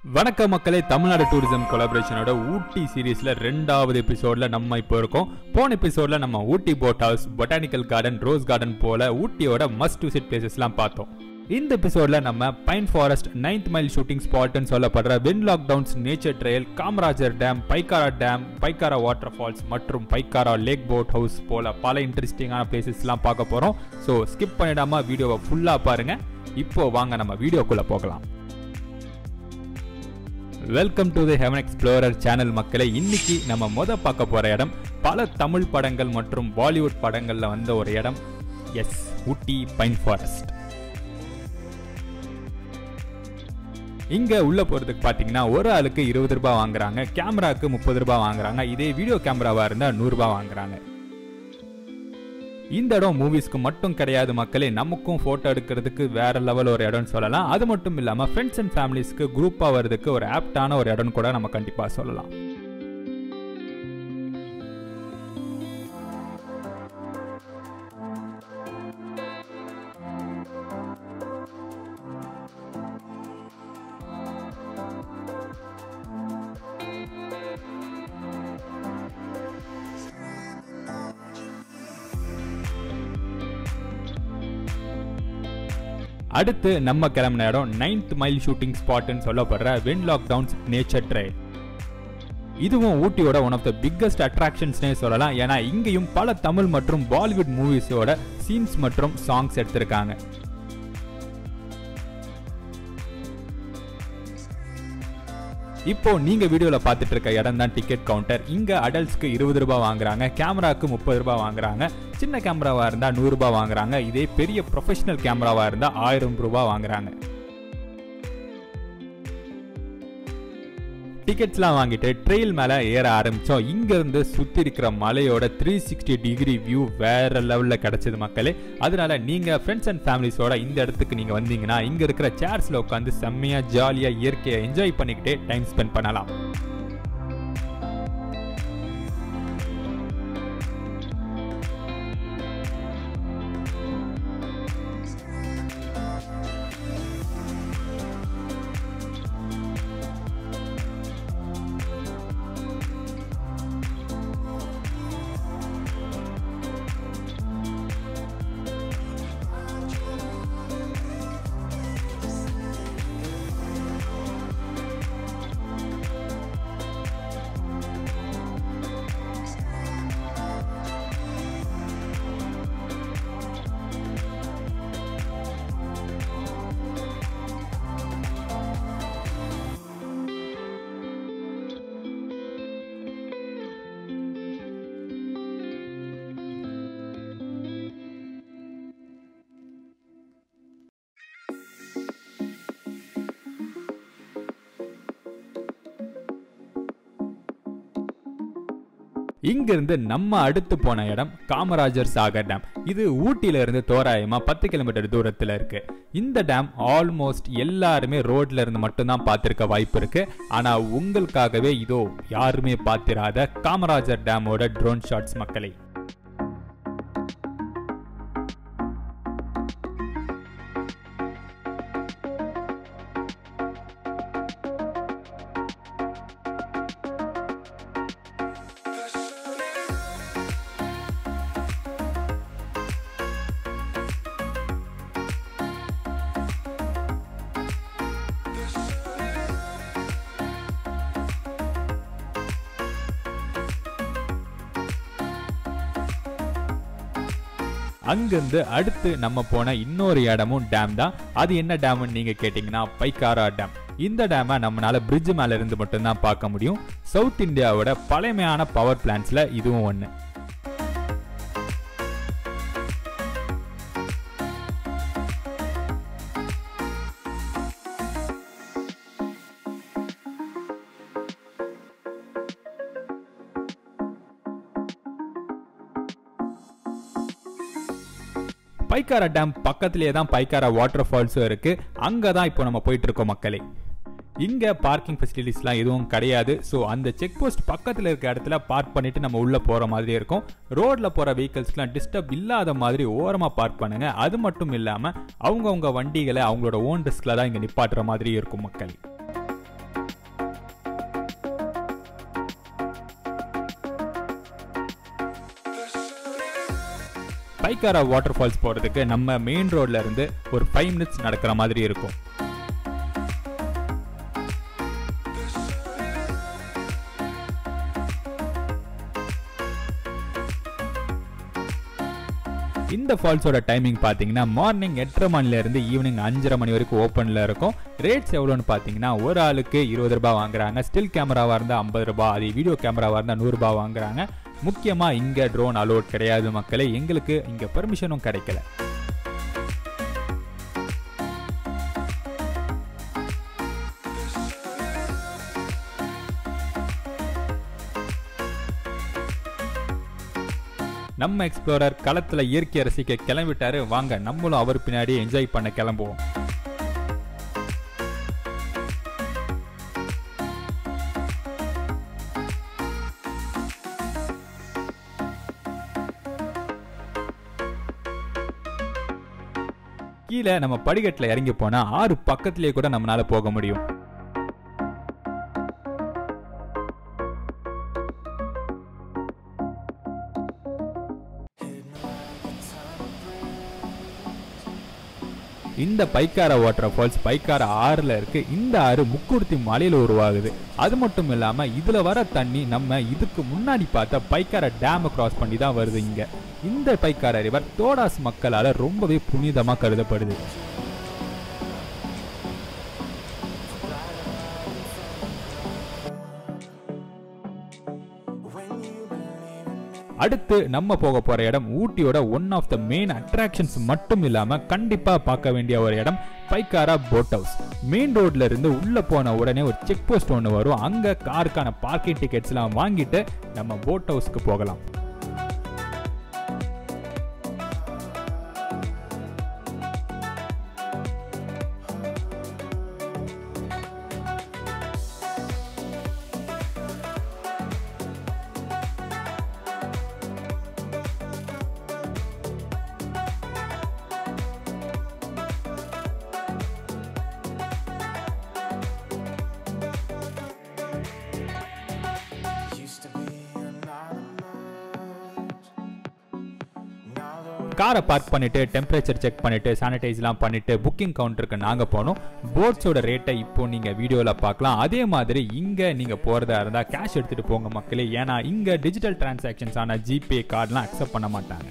வணக்கம் மக்களே, தமிழ்நாடு டூரிசம் கொலாபரேஷனோட ஊட்டி சீரீஸ்ல 2வது எபிசோட்ல நம்ம இப்போ இருக்கோம். போன எபிசோட்ல நம்ம Ooty boat house, botanical garden, rose garden போல ஊட்டியோட மஸ்ட் விசிட் பிளேசஸ்லாம் பார்த்தோம். இந்த எபிசோட்ல நம்ம pine forest, 9th mile shooting ஸ்பாட்னு சொல்லப்படுற Wenlock downs nature trail, Kamarajar dam, Pykara dam, Pykara water falls மற்றும் பைக்காரா லேக் போட் ஹவுஸ் போல பல இன்ட்ரெஸ்டிங்கான பிளேசஸ்லாம் பார்க்க போறோம். ஸோ ஸ்கிப் பண்ணிடாம வீடியோவை ஃபுல்லா பாருங்க. இப்போ வாங்க நம்ம வீடியோக்குள்ள போகலாம். Welcome to the heaven explorer channel மக்களே. இன்னைக்கு நம்ம பார்க்க போற இடம் பல தமிழ் படங்கள் மற்றும் பாலிவுட் படங்கள்ல வந்த ஒரு இடம். எஸ், ஊட்டி பைன் ஃபாரஸ்ட். இங்க உள்ள போறதுக்கு பாத்தீங்கன்னா ஒரு ஆளுக்கு 20 ரூபாய் வாங்குறாங்க, கேமராக்கு 30 ரூபாய் வாங்குறாங்க. இதே வீடியோ கேமராவா இருந்தா 100 ரூபாய் வாங்குறாங்க. இந்த இடம் மூவிஸ்க்கு மட்டும் கிடையாது மக்களே, நமக்கும் போட்டோ எடுக்கிறதுக்கு வேற லெவல் ஒரு இடம்னு சொல்லலாம். அது மட்டும் இல்லாம ஃப்ரெண்ட்ஸ் அண்ட் ஃபேமிலிஸ்க்கு குரூப்பா வர்றதுக்கு ஒரு ஆப்டான ஒரு இடம் கூட நம்ம கண்டிப்பா சொல்லலாம். அடுத்து நம்ம கிளம்பின இடம் 9th மைல் ஷூட்டிங் ஸ்பாட்னு சொல்லப்படுற Wenlock downs nature trail. இதுவும் ஊட்டியோட ஒன் ஆஃப் த பிக்கஸ்ட் அட்ராக்ஷன்ஸ்னே சொல்லலாம். ஏன்னா இங்கேயும் பல தமிழ் மற்றும் பாலிவுட் மூவிஸோட சீன்ஸ் மற்றும் சாங்ஸ் எடுத்திருக்காங்க. இப்போ நீங்க வீடியோல பார்த்துட்டு இருக்க இடம் தான் டிக்கெட் கவுண்டர். இங்க அடல்ட்ஸ்க்கு 20 ரூபாய் வாங்குறாங்க, கேமராக்கு 30 ரூபாய் வாங்குறாங்க. சின்ன கேமராவா இருந்தா 100 ரூபாய் வாங்குறாங்க. இதே பெரிய ப்ரொஃபஷனல் கேமராவா இருந்தா 1000 ரூபாய் வாங்குறாங்க. டிக்கெட்ஸ்லாம் வாங்கிட்டு ட்ரெயில் மேல ஏற ஆரம்பிச்சோம். இங்க இருந்து சுத்தி இருக்கிற மலையோட 360 டிகிரி வியூ வேற லெவல்ல கிடைச்சது மக்களே. அதனால நீங்க ஃப்ரெண்ட்ஸ் அண்ட் ஃபேமிலிஸோட இந்த இடத்துக்கு நீங்க வந்தீங்கன்னா இங்க இருக்கிற சேர்ஸ்ல உட்காந்து செம்மையா ஜாலியா இயற்கையை என்ஜாய் பண்ணிக்கிட்டே டைம் ஸ்பெண்ட் பண்ணலாம். இங்கிருந்து நம்ம அடுத்து போன இடம் காமராஜர் சாகர் டேம். இது ஊட்டில இருந்து தோராயமா 10 கிலோமீட்டர் தூரத்துல இருக்கு. இந்த டேம் ஆல்மோஸ்ட் எல்லாருமே ரோட்ல இருந்து மட்டும்தான் பார்த்திருக்க வாய்ப்பு இருக்கு. ஆனா உங்களுக்காகவே இதோ யாருமே பார்த்திராத காமராஜர் டேமோட ட்ரோன் ஷாட்ஸ் மக்களே. அங்கிருந்து அடுத்து நம்ம போன இன்னொரு இடமும் டேம் தான். அது என்ன டேம்னு நீங்க கேட்டீங்கன்னா பைக்காரா டேம். இந்த டேமை நம்மளால பிரிட்ஜ் மேல இருந்து மட்டும்தான் பார்க்க முடியும். சவுத் இந்தியாவோட பழமையான பவர் பிளான்ட்ஸ்ல இதுவும் ஒன்று. பைக்காரா டேம் பக்கத்திலேயே தான் பைக்காரா வாட்டர் ஃபால்ஸும் இருக்கு. அங்கதான் இப்போ நம்ம போயிட்டு இருக்கோம் மக்களே. இங்க பார்க்கிங் ஃபெசிலிட்டிஸ்லாம் எதுவும் கிடையாது. ஸோ அந்த செக் போஸ்ட் பக்கத்தில் இருக்க இடத்துல பார்க் பண்ணிட்டு நம்ம உள்ள போற மாதிரி இருக்கும். ரோட்ல போற வெஹிக்கிள்ஸ்லாம் டிஸ்டர்ப் இல்லாத மாதிரி ஓரமா பார்க் பண்ணுங்க. அது மட்டும் இல்லாம அவங்கவுங்க வண்டிகளை அவங்களோட ஓன் ரிஸ்க்ல தான் இங்க நிப்பாட்டுற மாதிரி இருக்கும் மக்கள். பைக்காரா வாட்டர் ஃபால்ஸ் போகிறதுக்கு நம்ம மெயின் ரோட்ல இருந்து ஒரு 5 மினிட்ஸ் நடக்கிற மாதிரி இருக்கும். இந்த ஃபால்ஸோட டைமிங் பார்த்தீங்கன்னா மார்னிங் 8:30 மணிலேருந்து ஈவினிங் 5:30 மணி வரைக்கும் ஓப்பனில் இருக்கும். ரேட்ஸ் எவ்வளோன்னு பார்த்தீங்கன்னா ஒரு ஆளுக்கு 20 ரூபாய் வாங்குறாங்க. ஸ்டில் கேமராவாக இருந்தால் 50 ரூபாய், அது வீடியோ கேமராவாக இருந்தால் 100 ரூபாய் வாங்குறாங்க. முக்கியமாக இங்கே ட்ரோன் அலோட் கிடையாது மக்களே, எங்களுக்கு இங்கே பெர்மிஷனும் கிடைக்கல. நம்ம எக்ஸ்ப்ளோரர் களத்துல இயற்கை ரசிக்க கிளம்பிட்டாரு. வாங்க நம்மளும் அவர் பின்னாடி என்ஜாய் பண்ண கிளம்புவோம். கீழே நம்ம படிக்கட்டுல இறங்கி போனா 6 பக்கத்திலேயே கூட நம்மளால போக முடியும். இந்த பைக்காரா வாட்டர் ஃபால்ஸ் பைக்காரா ஆறுல இருக்கு. இந்த ஆறு முக்கூர்த்தி மலையில உருவாகுது. அது மட்டும் இல்லாம இதுல வர தண்ணி நம்ம இதுக்கு முன்னாடி பார்த்த பைக்காரா டேம் கிராஸ் பண்ணி தான் வருது. இங்க இந்த பைக்காரா ரிவர் தோடாஸ் மக்களால ரொம்பவே புனிதமா கருதப்படுது. அடுத்து நம்ம போக போற இடம் ஊட்டியோட one of the main attractions மட்டும் இல்லாம கண்டிப்பா பார்க்க வேண்டிய ஒரு இடம் பைக்காரா போட் ஹவுஸ். மெயின் ரோட்ல இருந்து உள்ள போன உடனே ஒரு செக் போஸ்ட் ஒன்று வரும். அங்க காருக்கான பார்க்கிங் டிக்கெட்ஸ் எல்லாம் வாங்கிட்டு நம்ம போட் ஹவுஸ்க்கு போகலாம். காரை பார்க் பண்ணிட்டு டெம்பரேச்சர் செக் பண்ணிட்டு சானிடைஸ்லாம் பண்ணிட்டு புக்கிங் கவுண்டருக்கு நாங்க போனோம். போட்ஸோட ரேட்டை இப்போ நீங்க வீடியோல பார்க்கலாம். அதே மாதிரி இங்க நீங்க போறதா இருந்தா கேஷ் எடுத்துட்டு போங்க மக்களே, ஏன்னா இங்க டிஜிட்டல் டிரான்சாக்ஷன்ஸ் ஆன ஜிபே கார்டுலாம் அக்செப்ட் பண்ண மாட்டாங்க.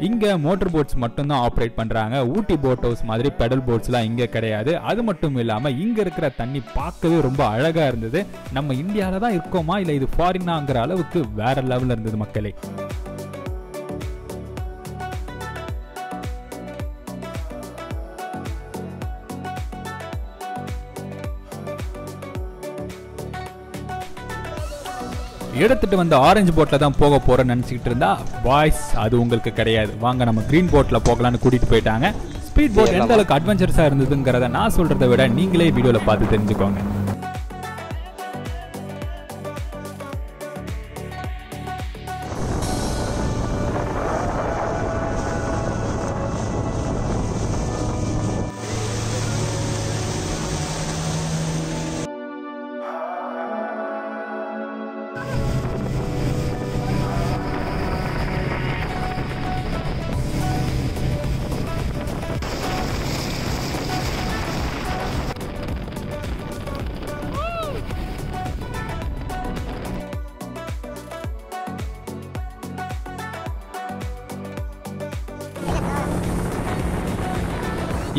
இங்க மோட்டர் போட்ஸ் மட்டும் தான் ஆப்ரேட் பண்றாங்க. ஊட்டி போட் ஹவுஸ் மாதிரி பெடல் போட்ஸ்லாம் இங்க கிடையாது. அது மட்டும் இல்லாம இங்க இருக்கிற தண்ணி பார்க்கவே ரொம்ப அழகா இருந்தது. நம்ம இந்தியாவில தான் இருக்கோமா இல்ல இது ஃபாரினாங்கிற அளவுக்கு வேற லெவல்ல இருந்தது மக்களே. எடுத்துட்டு வந்த ஆரஞ்சு போட்ல தான் போக போறேன்னு நினைச்சிட்டு இருந்தா பாய்ஸ் அது உங்களுக்கு கிடையாது. வாங்க நம்ம கிரீன் போட்ல போகலான்னு கூட்டிட்டு போயிட்டாங்க. ஸ்பீட் போட் எந்த அளவுக்கு அட்வென்ச்சர்ஸா இருந்ததுங்கிறத நான் சொல்றதை விட நீங்களே வீடியோல பார்த்து தெரிஞ்சுக்கோங்க.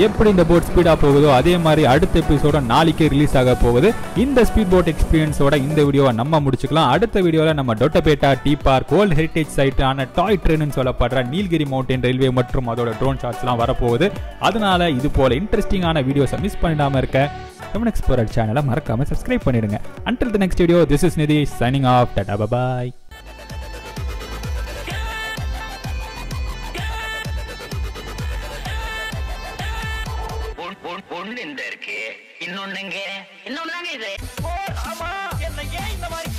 எப்படி இந்த போட் ஸ்பீடா போகுதோ அதே மாதிரி அடுத்த எபிசோட நாளைக்கே ரிலீஸ் ஆக போகுது. இந்த ஸ்பீட் போட் எக்ஸ்பீரியன்ஸோட இந்த வீடியோவை நம்ம முடிச்சுக்கலாம். அடுத்த வீடியோல நம்ம Doddabetta tea park, world heritage சைட்டான டாய் ட்ரெயின் சொல்லப்படுற நீல்கிரி மவுண்டன் ரயில்வே மற்றும் அதோட ட்ரோன் ஷாட்ஸ் எல்லாம் வரப்போகுது. அதனால இது போல இன்ட்ரெஸ்டிங்கான வீடியோஸை மிஸ் பண்ணிடாம இருக்க தமிழ் எக்ஸ்ப்ளோரர் சேனலை மறக்காம சப்ஸ்கிரைப் பண்ணிடுங்க. Until the next video, this is Nidhi signing off. Tata bye bye. இன்னொன்னு இது. ஆமா என்ன ஏன் இந்த மாதிரி